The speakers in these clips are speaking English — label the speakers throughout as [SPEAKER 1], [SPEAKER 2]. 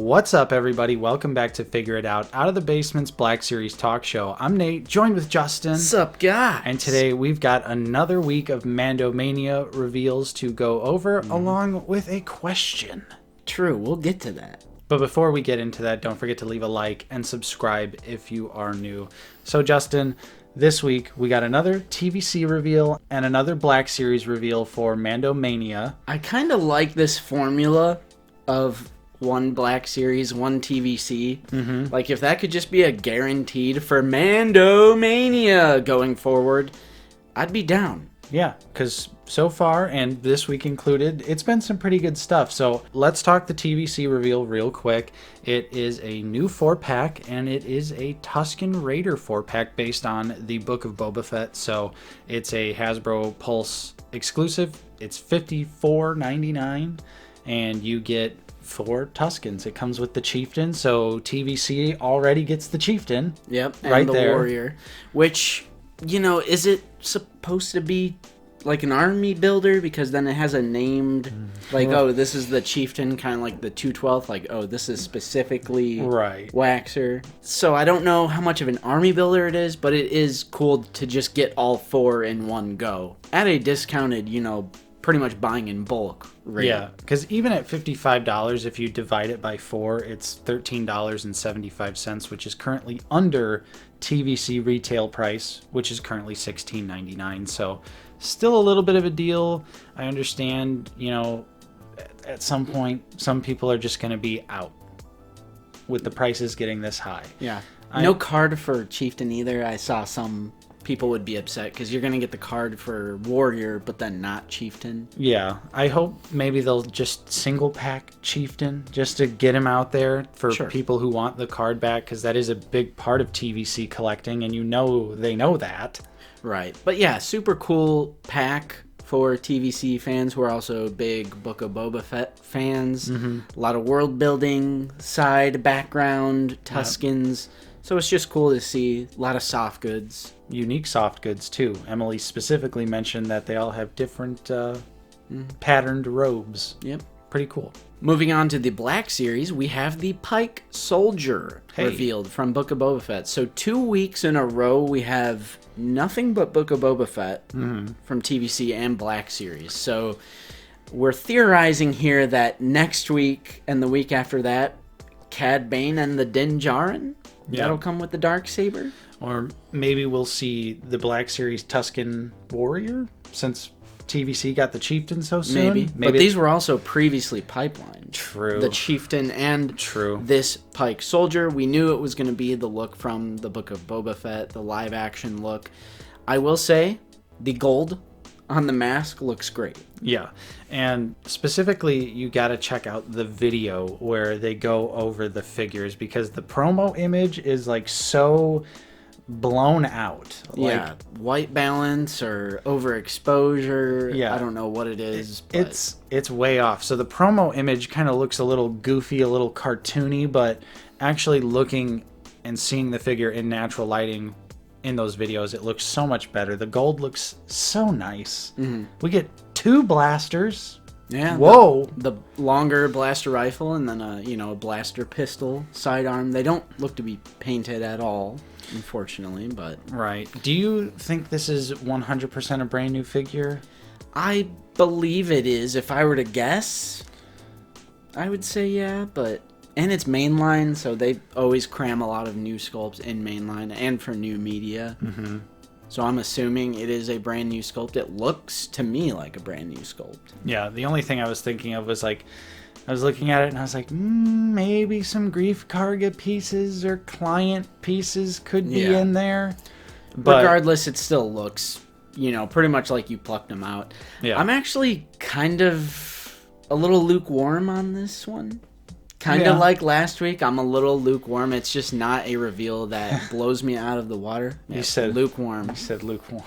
[SPEAKER 1] What's up, everybody? Welcome back to Figure It Out of the Basement's Black Series talk show. I'm Nate, joined with Justin.
[SPEAKER 2] What's up, guys?
[SPEAKER 1] And today we've got another week of Mandomania reveals to go over, along with a question.
[SPEAKER 2] True, we'll get to that.
[SPEAKER 1] But before we get into that, don't forget to leave a like and subscribe if you are new. So, Justin, this week we got another TVC reveal and another Black Series reveal for Mandomania.
[SPEAKER 2] I kind of like this formula of one Black Series, one TVC. Mm-hmm. Like, if that could just be a guaranteed for Mandomania going forward, I'd be down.
[SPEAKER 1] Yeah, because so far, and this week included, it's been some pretty good stuff. So let's talk the TVC reveal real quick. It is a new 4-pack, and it is a Tusken Raider 4-pack based on the Book of Boba Fett. So it's a Hasbro Pulse exclusive. It's $54.99, and you get 4 Tuskens. It comes with the Chieftain, so TVC already gets the Chieftain.
[SPEAKER 2] Yep, and
[SPEAKER 1] right
[SPEAKER 2] the
[SPEAKER 1] there.
[SPEAKER 2] Warrior. Which, you know, is it supposed to be like an army builder? Because then it has a named, like, oh, this is the Chieftain, kind of like the 212th, like, oh, this is specifically Waxer. So I don't know how much of an army builder it is, but it is cool to just get all 4 in one go at a discounted, you know, pretty much buying in bulk rate.
[SPEAKER 1] Yeah, because even at $55, if you divide it by 4, it's $13.75, which is currently under TVC retail price, which is currently $16.99. So still a little bit of a deal. I understand, you know, at some point, some people are just going to be out with the prices getting this high.
[SPEAKER 2] Yeah. No card for Chieftain either. I saw some people would be upset because you're going to get the card for Warrior, but then not Chieftain.
[SPEAKER 1] Yeah, I hope maybe they'll just single pack Chieftain just to get him out there for people who want the card back, because that is a big part of TVC collecting, and you know they know that. Right.
[SPEAKER 2] But yeah, super cool pack for TVC fans who are also big Book of Boba Fett fans. Mm-hmm. A lot of world building, side background, Tuskens. Yep. So it's just cool to see a lot of soft goods.
[SPEAKER 1] Unique soft goods, too. Emily specifically mentioned that they all have different patterned robes.
[SPEAKER 2] Yep.
[SPEAKER 1] Pretty cool.
[SPEAKER 2] Moving on to the Black Series, we have the Pyke Soldier revealed from Book of Boba Fett. So 2 weeks in a row, we have nothing but Book of Boba Fett from TVC and Black Series. So we're theorizing here that next week and the week after that, Cad Bane and the Din Djarin, that'll come with the Darksaber.
[SPEAKER 1] Or maybe we'll see the Black Series Tusken Warrior, since TVC got the Chieftain so soon.
[SPEAKER 2] Maybe. But these were also previously pipelined.
[SPEAKER 1] True.
[SPEAKER 2] The Chieftain and this Pyke Soldier. We knew it was going to be the look from the Book of Boba Fett, the live action look. I will say, the gold on the mask looks great.
[SPEAKER 1] Yeah, and specifically, you got to check out the video where they go over the figures, because the promo image is like so blown out.
[SPEAKER 2] Yeah, white balance or overexposure. Yeah, I don't know what it is.
[SPEAKER 1] It's way off. So the promo image kind of looks a little goofy, a little cartoony, but actually looking and seeing the figure in natural lighting in those videos, it looks so much better. The gold looks so nice. Mm-hmm. We get 2 blasters.
[SPEAKER 2] Yeah.
[SPEAKER 1] Whoa.
[SPEAKER 2] The longer blaster rifle and then a blaster pistol sidearm. They don't look to be painted at all, unfortunately, but
[SPEAKER 1] right. Do you think this is 100% a brand new figure?
[SPEAKER 2] I believe it is. If I were to guess, I would say yeah, and it's mainline, so they always cram a lot of new sculpts in mainline and for new media. Mm-hmm. So I'm assuming it is a brand new sculpt. It looks to me like a brand new sculpt.
[SPEAKER 1] Yeah, the only thing I was thinking of was like, I was looking at it and I was like, maybe some Grief Karga pieces or client pieces could be in there.
[SPEAKER 2] But regardless, it still looks, pretty much like you plucked them out. Yeah. I'm actually kind of a little lukewarm on this one. Kind of like last week, I'm a little lukewarm. It's just not a reveal that blows me out of the water.
[SPEAKER 1] You said
[SPEAKER 2] lukewarm.
[SPEAKER 1] You said lukewarm.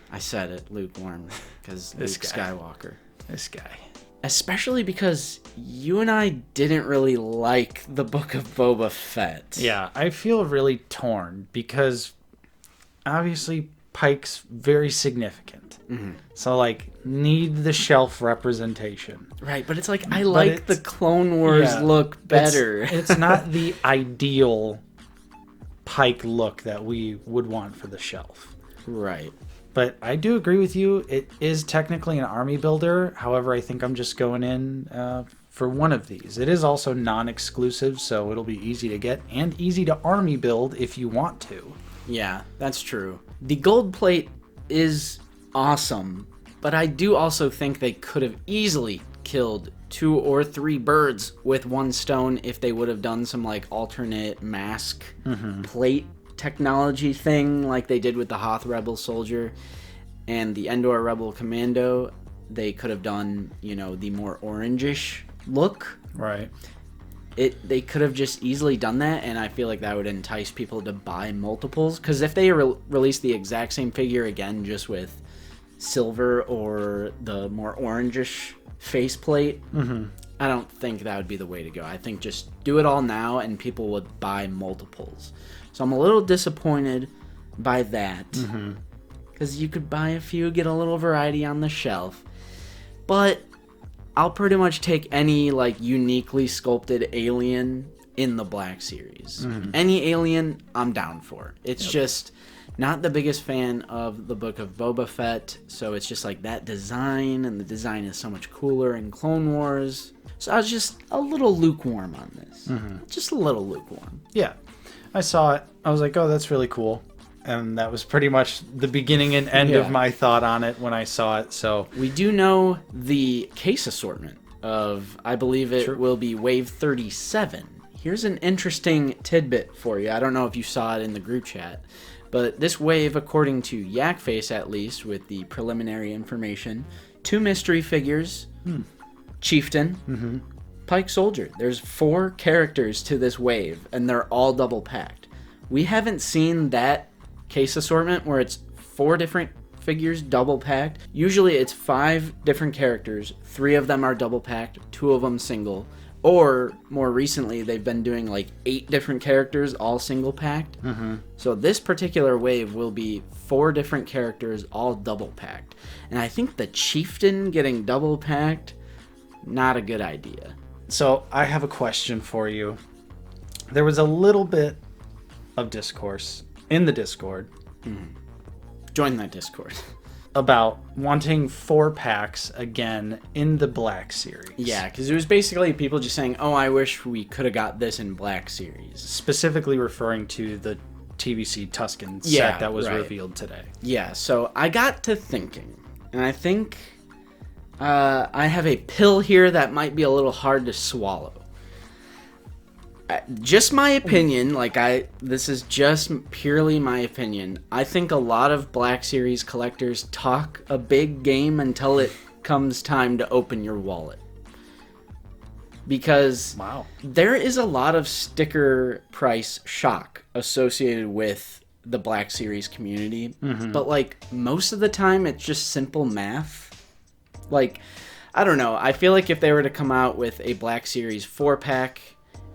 [SPEAKER 2] I said it, lukewarm, because Luke Skywalker.
[SPEAKER 1] This guy.
[SPEAKER 2] Especially because you and I didn't really like the Book of Boba Fett.
[SPEAKER 1] Yeah, I feel really torn because obviously Pyke's very significant.
[SPEAKER 2] Mm-hmm.
[SPEAKER 1] So, like, need the shelf representation.
[SPEAKER 2] Right, but it's like, I like the Clone Wars look better.
[SPEAKER 1] It's not the ideal Pyke look that we would want for the shelf.
[SPEAKER 2] Right.
[SPEAKER 1] But I do agree with you. It is technically an army builder. However, I think I'm just going in for one of these. It is also non-exclusive, so it'll be easy to get and easy to army build if you want to.
[SPEAKER 2] Yeah, that's true. The gold plate is awesome, but I do also think they could have easily killed 2 or 3 birds with 1 stone if they would have done some like alternate mask plate technology thing like they did with the Hoth Rebel Soldier and the Endor Rebel Commando. They could have done, you know, the more orangish look.
[SPEAKER 1] Right.
[SPEAKER 2] They could have just easily done that, and I feel like that would entice people to buy multiples. Because if they release the exact same figure again, just with silver or the more orangish faceplate, I don't think that would be the way to go. I think just do it all now, and people would buy multiples. So I'm a little disappointed by that, because you could buy a few, get a little variety on the shelf, but I'll pretty much take any like uniquely sculpted alien in the Black Series. Any alien, I'm down for. It's just not the biggest fan of the Book of Boba Fett, so it's just like that design, and the design is so much cooler in Clone Wars. So I was just a little lukewarm on this. Just a little lukewarm.
[SPEAKER 1] Yeah. I saw it. I was like, oh, that's really cool. And that was pretty much the beginning and end of my thought on it when I saw it. So
[SPEAKER 2] we do know the case assortment of, I believe it will be Wave 37. Here's an interesting tidbit for you. I don't know if you saw it in the group chat, but this wave, according to Yakface at least, with the preliminary information, 2 mystery figures, Chieftain, Pyke Soldier. There's 4 characters to this wave, and they're all double packed. We haven't seen that case assortment where it's 4 different figures double packed. Usually it's 5 different characters, 3 of them are double packed, 2 of them single, or more recently they've been doing like 8 different characters all single packed. So this particular wave will be 4 different characters all double packed, and I think the Chieftain getting double packed, not a good idea.
[SPEAKER 1] So I have a question for you. There was a little bit of discourse in the Discord.
[SPEAKER 2] Join that Discord.
[SPEAKER 1] About wanting 4 packs again in the Black Series.
[SPEAKER 2] Yeah, because it was basically people just saying, oh, I wish we could have got this in Black Series.
[SPEAKER 1] Specifically referring to the TVC Tusken set that was revealed today.
[SPEAKER 2] Yeah, so I got to thinking, and I think I have a pill here that might be a little hard to swallow. Just my opinion, this is just purely my opinion. I think a lot of Black Series collectors talk a big game until it comes time to open your wallet. Because there is a lot of sticker price shock associated with the Black Series community. But like most of the time it's just simple math. Like, I don't know. I feel like if they were to come out with a Black Series 4-pack,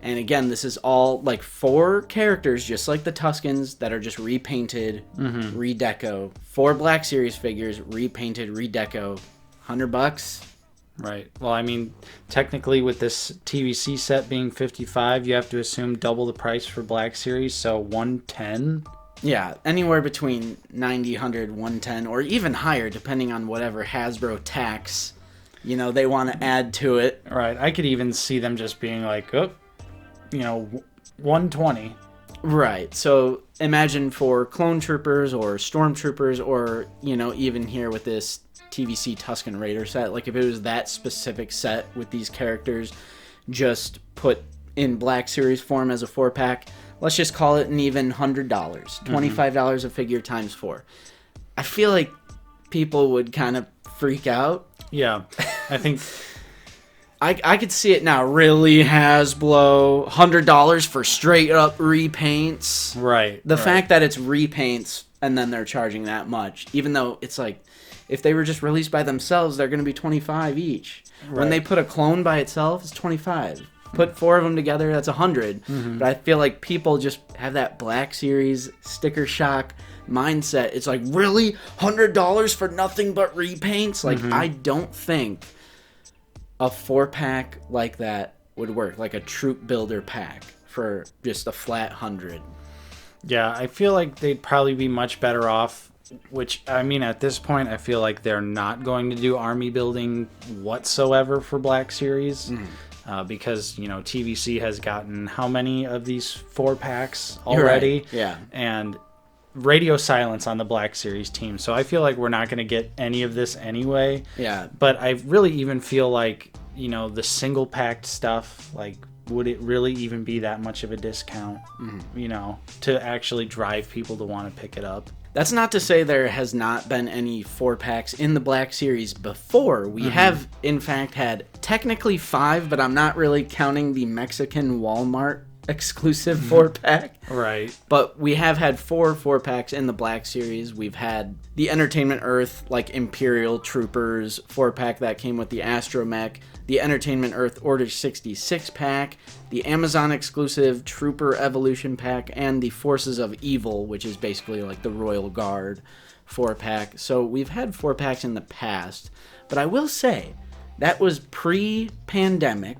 [SPEAKER 2] and again, this is all like 4 characters, just like the Tuskens, that are just repainted, redeco. 4 Black Series figures, repainted, redeco. $100.
[SPEAKER 1] Right. Well, I mean, technically with this TVC set being $55, you have to assume double the price for Black Series, so $110.
[SPEAKER 2] Yeah, anywhere between $90, $100, $110, or even higher, depending on whatever Hasbro tax, they want to add to it.
[SPEAKER 1] Right. I could even see them just being like, $120.
[SPEAKER 2] Right. So imagine for Clone Troopers or Stormtroopers, or, even here with this TVC Tusken Raider set, like if it was that specific set with these characters just put in Black Series form as a 4-pack, let's just call it an even $100. $25 a figure times 4. I feel like people would kind of freak out.
[SPEAKER 1] Yeah. I think
[SPEAKER 2] I could see it now. Really, Hasbro, $100 for straight up repaints.
[SPEAKER 1] Right.
[SPEAKER 2] The fact that it's repaints and then they're charging that much, even though it's like, if they were just released by themselves, they're going to be $25 each. Right. When they put a clone by itself, it's $25. Put 4 of them together, that's 100. But I feel like people just have that Black Series sticker shock mindset. It's like, really? $100 for nothing but repaints? Like, I don't think a 4-pack like that would work, like a troop builder pack for just a flat 100.
[SPEAKER 1] Yeah, I feel like they'd probably be much better off, which, I mean, at this point, I feel like they're not going to do army building whatsoever for Black Series. Because, you know, TVC has gotten how many of these 4-packs already?
[SPEAKER 2] Right. Yeah.
[SPEAKER 1] And radio silence on the Black Series team. So I feel like we're not going to get any of this anyway.
[SPEAKER 2] Yeah.
[SPEAKER 1] But I really even feel like, you know, the single packed stuff, like, would it really even be that much of a discount, you know, to actually drive people to want to pick it up?
[SPEAKER 2] That's not to say there has not been any 4-packs in the Black Series before. We have, in fact, had technically 5, but I'm not really counting the Mexican Walmart exclusive 4-pack.
[SPEAKER 1] Right.
[SPEAKER 2] But we have had 4 4-packs in the Black Series. We've had the Entertainment Earth, like, Imperial Troopers 4-pack that came with the Astromech, the Entertainment Earth Order 66 pack, the Amazon exclusive Trooper Evolution pack, and the Forces of Evil, which is basically like the Royal Guard 4-pack. So we've had 4-packs in the past, but I will say that was pre-pandemic.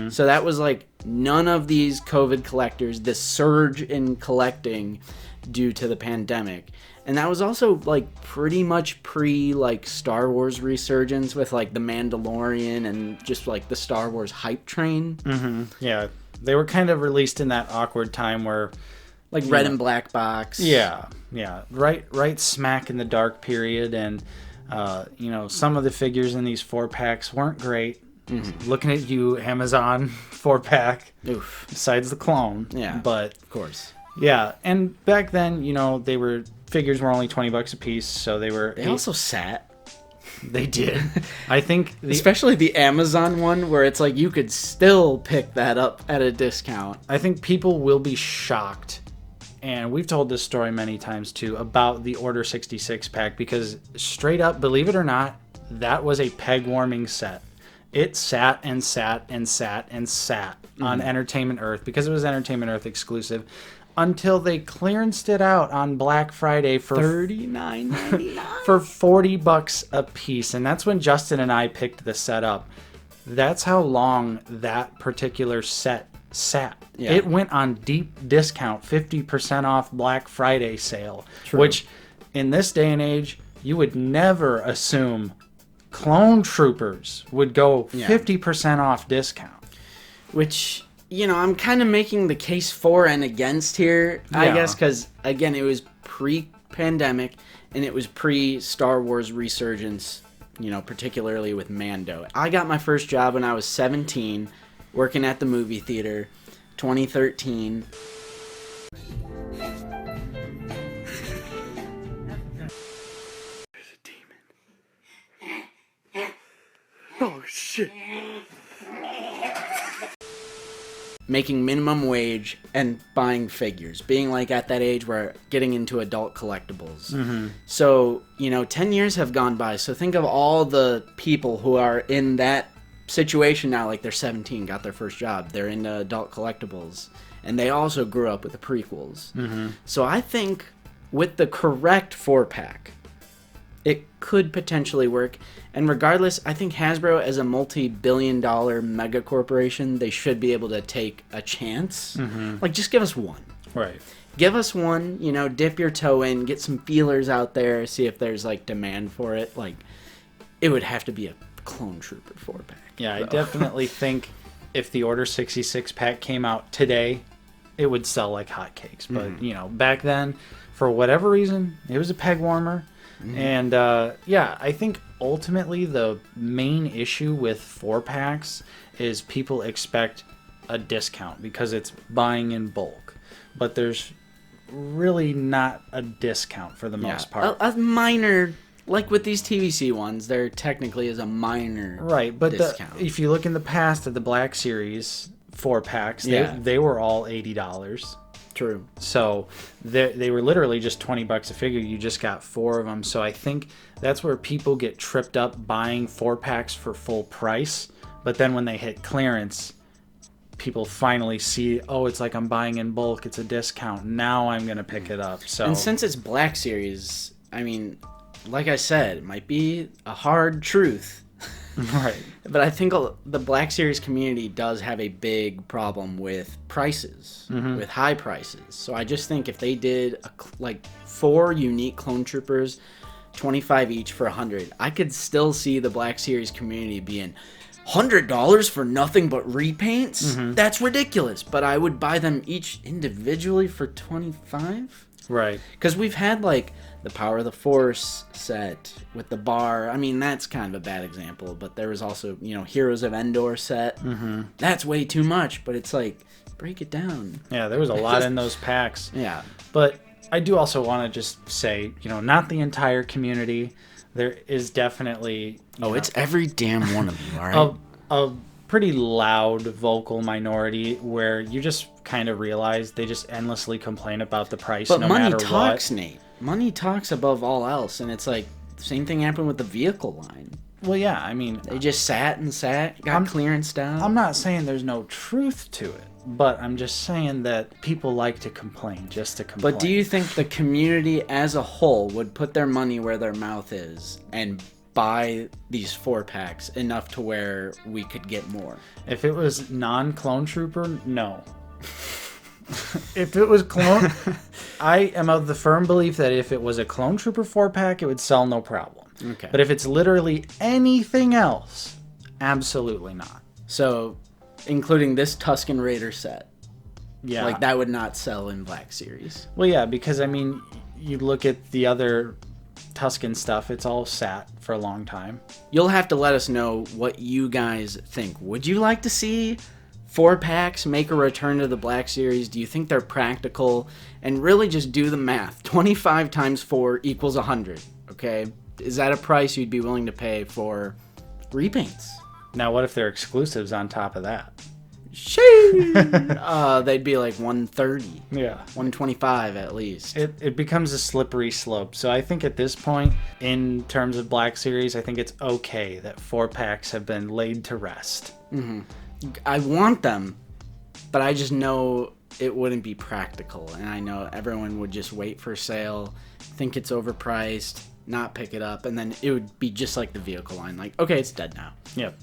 [SPEAKER 2] So that was like none of these COVID collectors, this surge in collecting due to the pandemic. And that was also like pretty much pre like Star Wars resurgence with like the Mandalorian and just like the Star Wars hype train.
[SPEAKER 1] Yeah, they were kind of released in that awkward time where,
[SPEAKER 2] like, red and black box.
[SPEAKER 1] Yeah, right smack in the dark period, and you know, some of the figures in these 4-packs weren't great. Looking at you, Amazon 4-pack.
[SPEAKER 2] Oof.
[SPEAKER 1] Besides the clone.
[SPEAKER 2] Yeah,
[SPEAKER 1] but
[SPEAKER 2] of course.
[SPEAKER 1] Yeah, and back then, you know, figures were only $20 a piece, so
[SPEAKER 2] They also sat.
[SPEAKER 1] They did. I think
[SPEAKER 2] especially the Amazon one, where it's like you could still pick that up at a discount.
[SPEAKER 1] I think people will be shocked, and we've told this story many times too, about the Order 66 pack, because straight up, believe it or not, that was a peg warming set. It sat and sat and sat and sat on Entertainment Earth because it was Entertainment Earth exclusive, until they clearanced it out on Black Friday for
[SPEAKER 2] $39.99
[SPEAKER 1] for $40 a piece. And that's when Justin and I picked the set up. That's how long that particular set sat.
[SPEAKER 2] Yeah.
[SPEAKER 1] It went on deep discount, 50% off Black Friday sale.
[SPEAKER 2] True.
[SPEAKER 1] Which in this day and age, you would never assume clone troopers would go 50% off discount.
[SPEAKER 2] Which, you know, I'm kind of making the case for and against here, I guess, because, again, it was pre-pandemic, and it was pre-Star Wars resurgence, you know, particularly with Mando. I got my first job when I was 17, working at the movie theater, 2013. There's a demon. Oh, shit. Making minimum wage and buying figures, being like at that age where getting into adult collectibles. So, you know, 10 years have gone by. So think of all the people who are in that situation now, like they're 17, got their first job, they're into adult collectibles, and they also grew up with the prequels. So I think with the correct 4-pack, it could potentially work. And regardless, I think Hasbro, as a multi-billion-dollar mega corporation, they should be able to take a chance. Like, just give us one.
[SPEAKER 1] Right.
[SPEAKER 2] Give us one, you know, dip your toe in, get some feelers out there, see if there's, like, demand for it. Like, it would have to be a Clone Trooper 4-pack.
[SPEAKER 1] Yeah, I definitely think if the Order 66 pack came out today, it would sell like hotcakes. But, you know, back then, for whatever reason, it was a peg warmer. And yeah, I think ultimately the main issue with 4-packs is people expect a discount because it's buying in bulk, but there's really not a discount for the most part.
[SPEAKER 2] A minor, like with these TVC ones, there technically is a minor
[SPEAKER 1] right, but
[SPEAKER 2] discount.
[SPEAKER 1] If you look in the past at the Black Series 4-packs, they were all $80.
[SPEAKER 2] True.
[SPEAKER 1] So they were literally just $20 a figure. You just got 4 of them. So I think that's where people get tripped up buying 4-packs for full price. But then when they hit clearance, people finally see, oh, it's like I'm buying in bulk, it's a discount, now I'm gonna pick it up. So
[SPEAKER 2] And since it's Black Series, I mean, like I said, it might be a hard truth.
[SPEAKER 1] Right.
[SPEAKER 2] But I think the Black Series community does have a big problem with prices, with high prices. So I just think if they did like 4 unique clone troopers, 25 each for 100, I could still see the Black Series community being $100 for nothing but repaints. That's ridiculous. But I would buy them each individually for 25.
[SPEAKER 1] Right.
[SPEAKER 2] Because we've had like the Power of the Force set with the bar. I mean, that's kind of a bad example, but there was also, Heroes of Endor set. That's way too much, but it's like, break it down.
[SPEAKER 1] Yeah, there was a lot in those packs.
[SPEAKER 2] Yeah.
[SPEAKER 1] But I do also want to just say, not the entire community. There is definitely...
[SPEAKER 2] it's every damn one of you, all right?
[SPEAKER 1] A pretty loud vocal minority where you just kind of realize they just endlessly complain about the price no matter what.
[SPEAKER 2] But money talks, Nate. Money talks above all else, and it's like the same thing happened with the vehicle line.
[SPEAKER 1] Well, yeah, I mean...
[SPEAKER 2] They just sat, got clearance down.
[SPEAKER 1] I'm not saying there's no truth to it, but I'm just saying that people like to complain just to complain.
[SPEAKER 2] But do you think the community as a whole would put their money where their mouth is and buy these 4-packs enough to where we could get more?
[SPEAKER 1] If it was non-clone trooper, no. If it was clone... I am of the firm belief that if it was a clone trooper 4-pack, it would sell no problem.
[SPEAKER 2] Okay.
[SPEAKER 1] But if it's literally anything else, absolutely not.
[SPEAKER 2] So, including this Tusken Raider set.
[SPEAKER 1] Yeah.
[SPEAKER 2] Like, that would not sell in Black Series.
[SPEAKER 1] Well, yeah, because, I mean, you look at the other Tusken stuff, it's all sat for a long time.
[SPEAKER 2] You'll have to let us know what you guys think. Would you like to see 4-packs make a return to the Black Series? Do you think they're practical? And really just do the math. 25 times 4 equals 100, okay? Is that a price you'd be willing to pay for repaints?
[SPEAKER 1] Now, what if they're exclusives on top of that?
[SPEAKER 2] They'd be like 130.
[SPEAKER 1] Yeah.
[SPEAKER 2] 125 at least.
[SPEAKER 1] It becomes a slippery slope. So I think at this point, in terms of Black Series, I think it's okay that 4-packs have been laid to rest.
[SPEAKER 2] I want them, but I just know it wouldn't be practical. And I know everyone would just wait for sale, think it's overpriced, not pick it up, and then it would be just like the vehicle line. Like, okay, it's dead now.
[SPEAKER 1] Yep,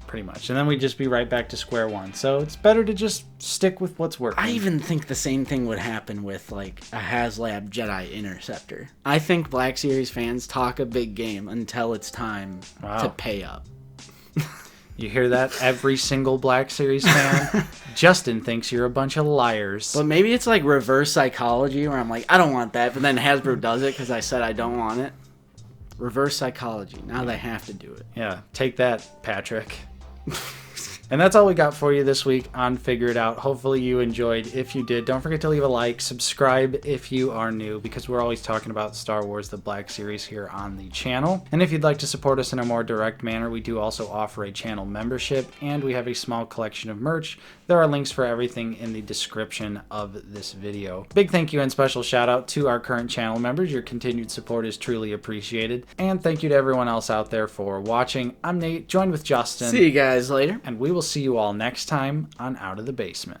[SPEAKER 1] pretty much. And then we'd just be right back to square one. So it's better to just stick with what's working.
[SPEAKER 2] I even think the same thing would happen with, like, a HasLab Jedi Interceptor. I think Black Series fans talk a big game until it's time to pay up.
[SPEAKER 1] You hear that? Every single Black Series fan? Justin thinks you're a bunch of liars.
[SPEAKER 2] But maybe it's like reverse psychology where I'm like, I don't want that, but then Hasbro does it because I said I don't want it. Reverse psychology. Now they have to do it.
[SPEAKER 1] Yeah, take that, Patrick. And that's all we got for you this week on Figure It Out. Hopefully you enjoyed. If you did, don't forget to leave a like, subscribe if you are new, because we're always talking about Star Wars The Black Series here on the channel. And if you'd like to support us in a more direct manner, we do also offer a channel membership, and we have a small collection of merch. There are links for everything in the description of this video. Big thank you and special shout out to our current channel members. Your continued support is truly appreciated. And thank you to everyone else out there for watching. I'm Nate, joined with Justin.
[SPEAKER 2] See you guys later.
[SPEAKER 1] And we will see you all next time on Out of the Basement.